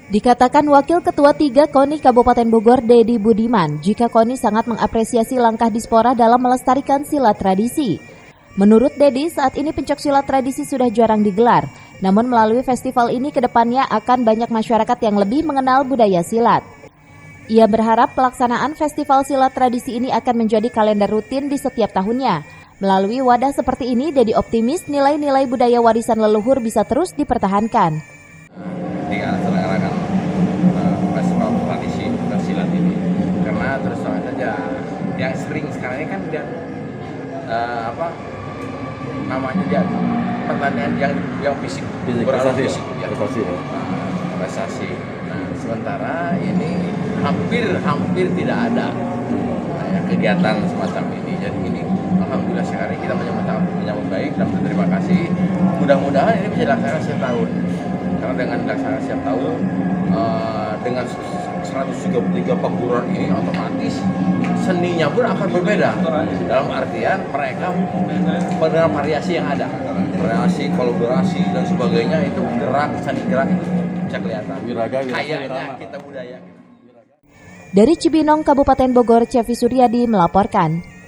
Dikatakan Wakil Ketua 3 KONI Kabupaten Bogor, Dedi Budiman, jika KONI sangat mengapresiasi langkah Dispora dalam melestarikan silat tradisi. Menurut Dedi, saat ini pencak silat tradisi sudah jarang digelar, namun melalui festival ini kedepannya akan banyak masyarakat yang lebih mengenal budaya silat. Ia berharap pelaksanaan festival silat tradisi ini akan menjadi kalender rutin di setiap tahunnya. Melalui wadah seperti ini, Dedi optimis nilai-nilai budaya warisan leluhur bisa terus dipertahankan. Diselenggarakan festival tradisi silat ini karena terus terang saja yang sering sekarang ini kan dia namanya dia pertandingan yang fisik prestasi. Nah, sementara ini hampir tidak ada kegiatan semacam ini. Jadi ini alhamdulillah sekarang kita menyambut baik dan berterima kasih. Mudah-mudahan ini bisa dilaksanakan setiap tahun. Karena dengan dilaksanakan setiap tahun dengan 133 perguruan ini otomatis seninya pun akan berbeda. Dalam artian mereka mengenal variasi yang ada, variasi, kolaborasi dan sebagainya, itu seni gerak itu bisa kelihatan. Kayaknya kita budaya. Dari Cibinong, Kabupaten Bogor, Cevi Suryadi melaporkan.